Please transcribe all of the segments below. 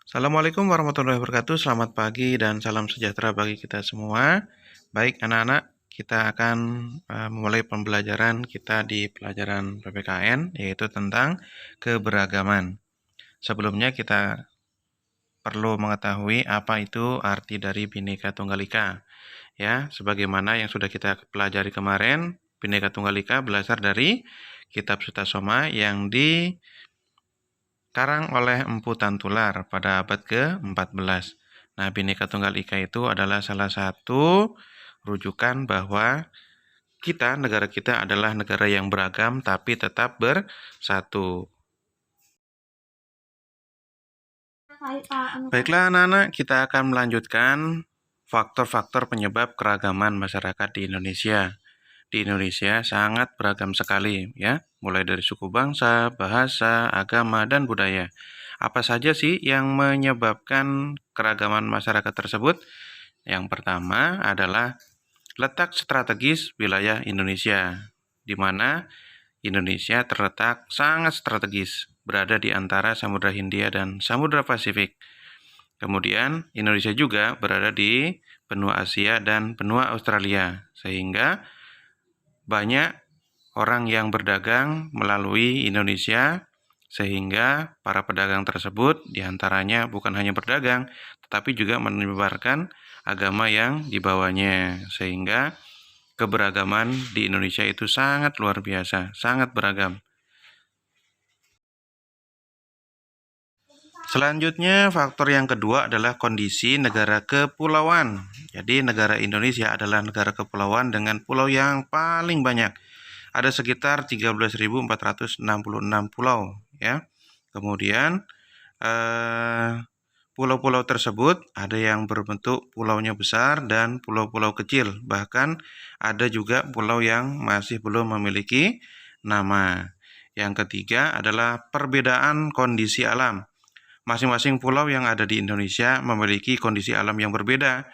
Assalamualaikum warahmatullahi wabarakatuh. Selamat pagi dan salam sejahtera bagi kita semua. Baik, anak-anak, kita akan memulai pembelajaran kita di pelajaran PPKN, yaitu tentang keberagaman. Sebelumnya kita perlu mengetahui apa itu arti dari Bhinneka Tunggal Ika. Ya, sebagaimana yang sudah kita pelajari kemarin, Bhinneka Tunggal Ika berasal dari Kitab Sutasoma yang dikarang oleh Empu Tantular pada abad ke-14. Nah, Bhinneka Tunggal Ika itu adalah salah satu rujukan bahwa negara kita adalah negara yang beragam tapi tetap bersatu. Baiklah anak-anak, kita akan melanjutkan faktor-faktor penyebab keragaman masyarakat di Indonesia. Di Indonesia sangat beragam sekali ya, mulai dari suku bangsa, bahasa, agama, dan budaya. Apa saja sih yang menyebabkan keragaman masyarakat tersebut? Yang pertama adalah letak strategis wilayah Indonesia, di mana Indonesia terletak sangat strategis, berada di antara Samudra Hindia dan Samudra Pasifik. Kemudian Indonesia juga berada di benua Asia dan benua Australia, sehingga banyak orang yang berdagang melalui Indonesia, sehingga para pedagang tersebut diantaranya bukan hanya berdagang, tetapi juga menyebarkan agama yang dibawanya, sehingga keberagaman di Indonesia itu sangat luar biasa, sangat beragam. Selanjutnya, faktor yang kedua adalah kondisi negara kepulauan. Jadi, negara Indonesia adalah negara kepulauan dengan pulau yang paling banyak. Ada sekitar 13.466 pulau, ya. Kemudian, pulau-pulau tersebut ada yang berbentuk pulaunya besar dan pulau-pulau kecil. Bahkan ada juga pulau yang masih belum memiliki nama. Yang ketiga adalah perbedaan kondisi alam. Masing-masing pulau yang ada di Indonesia memiliki kondisi alam yang berbeda,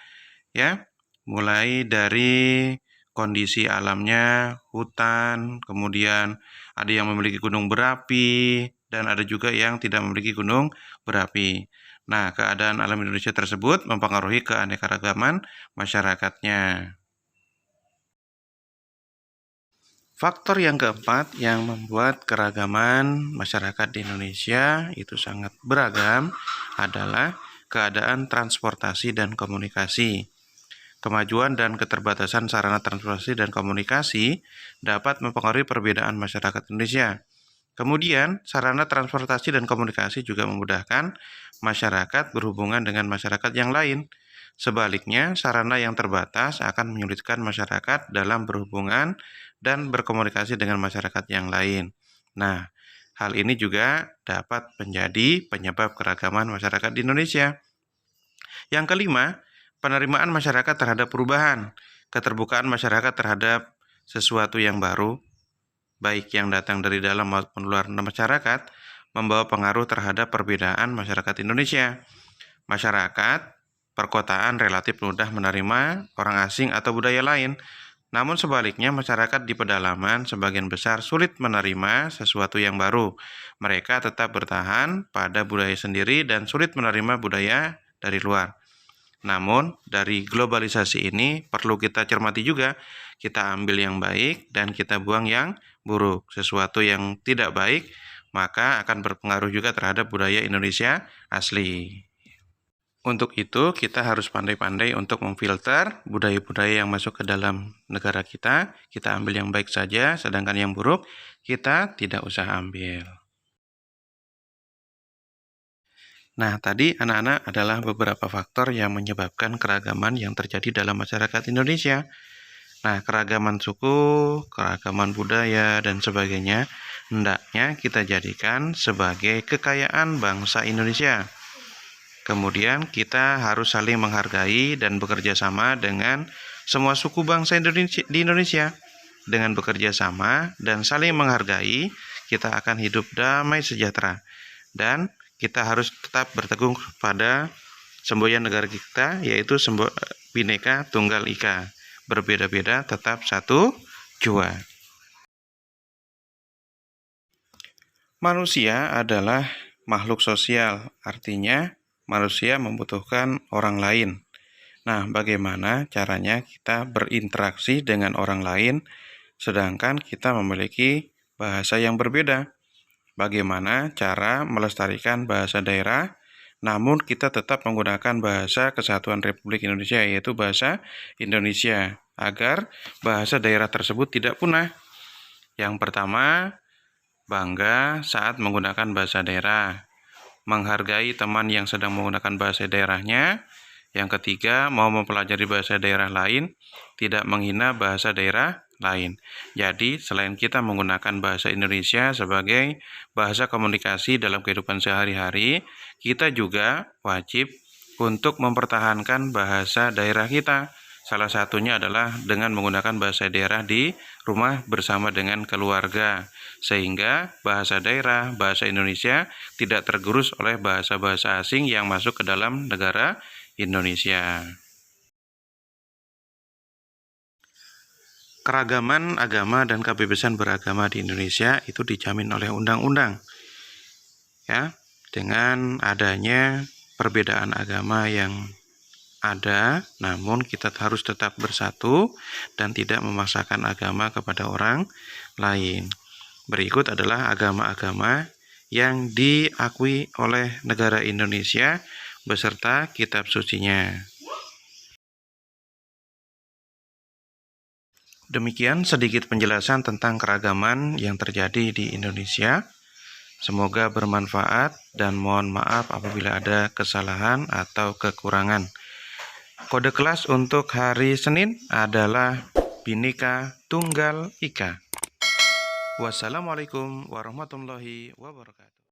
ya. Mulai dari kondisi alamnya hutan, kemudian ada yang memiliki gunung berapi, dan ada juga yang tidak memiliki gunung berapi. Nah, keadaan alam Indonesia tersebut mempengaruhi keanekaragaman masyarakatnya. Faktor yang keempat yang membuat keragaman masyarakat di Indonesia itu sangat beragam adalah keadaan transportasi dan komunikasi. Kemajuan dan keterbatasan sarana transportasi dan komunikasi dapat mempengaruhi perbedaan masyarakat Indonesia. Kemudian, sarana transportasi dan komunikasi juga memudahkan masyarakat berhubungan dengan masyarakat yang lain. Sebaliknya, sarana yang terbatas akan menyulitkan masyarakat dalam berhubungan dan berkomunikasi dengan masyarakat yang lain. Nah, hal ini juga dapat menjadi penyebab keragaman masyarakat di Indonesia. Yang kelima, penerimaan masyarakat terhadap perubahan. Keterbukaan masyarakat terhadap sesuatu yang baru, baik yang datang dari dalam maupun luar masyarakat, membawa pengaruh terhadap perbedaan masyarakat Indonesia. Masyarakat perkotaan relatif mudah menerima orang asing atau budaya lain. Namun sebaliknya, masyarakat di pedalaman sebagian besar sulit menerima sesuatu yang baru. Mereka tetap bertahan pada budaya sendiri dan sulit menerima budaya dari luar. Namun, dari globalisasi ini perlu kita cermati juga. Kita ambil yang baik dan kita buang yang buruk. Sesuatu yang tidak baik, maka akan berpengaruh juga terhadap budaya Indonesia asli. Untuk itu, kita harus pandai-pandai untuk memfilter budaya-budaya yang masuk ke dalam negara kita. Kita ambil yang baik saja, sedangkan yang buruk kita tidak usah ambil. Nah, tadi anak-anak adalah beberapa faktor yang menyebabkan keragaman yang terjadi dalam masyarakat Indonesia. Nah, keragaman suku, keragaman budaya, dan sebagainya hendaknya kita jadikan sebagai kekayaan bangsa Indonesia. Kemudian kita harus saling menghargai dan bekerja sama dengan semua suku bangsa di Indonesia. Dengan bekerja sama dan saling menghargai, kita akan hidup damai sejahtera. Dan kita harus tetap berteguh pada semboyan negara kita, yaitu Bhinneka Tunggal Ika. Berbeda-beda tetap satu jua. Manusia adalah makhluk sosial, artinya manusia membutuhkan orang lain. Nah, bagaimana caranya kita berinteraksi dengan orang lain sedangkan kita memiliki bahasa yang berbeda? Bagaimana cara melestarikan bahasa daerah, namun kita tetap menggunakan bahasa Kesatuan Republik Indonesia, yaitu bahasa Indonesia, agar bahasa daerah tersebut tidak punah. Yang pertama, bangga saat menggunakan bahasa daerah, menghargai teman yang sedang menggunakan bahasa daerahnya. Yang ketiga, mau mempelajari bahasa daerah lain, tidak menghina bahasa daerah lain. Jadi, selain kita menggunakan bahasa Indonesia sebagai bahasa komunikasi dalam kehidupan sehari-hari, kita juga wajib untuk mempertahankan bahasa daerah kita. Salah satunya adalah dengan menggunakan bahasa daerah di rumah bersama dengan keluarga, sehingga bahasa daerah, bahasa Indonesia tidak tergerus oleh bahasa-bahasa asing yang masuk ke dalam negara Indonesia. Keragaman agama dan kebebasan beragama di Indonesia itu dijamin oleh undang-undang. Ya, dengan adanya perbedaan agama yang ada, namun kita harus tetap bersatu dan tidak memaksakan agama kepada orang lain. Berikut adalah agama-agama yang diakui oleh negara Indonesia beserta kitab sucinya. Demikian sedikit penjelasan tentang keragaman yang terjadi di Indonesia. Semoga bermanfaat dan mohon maaf apabila ada kesalahan atau kekurangan. Kode kelas untuk hari Senin adalah Bhinneka Tunggal Ika. Wassalamualaikum warahmatullahi wabarakatuh.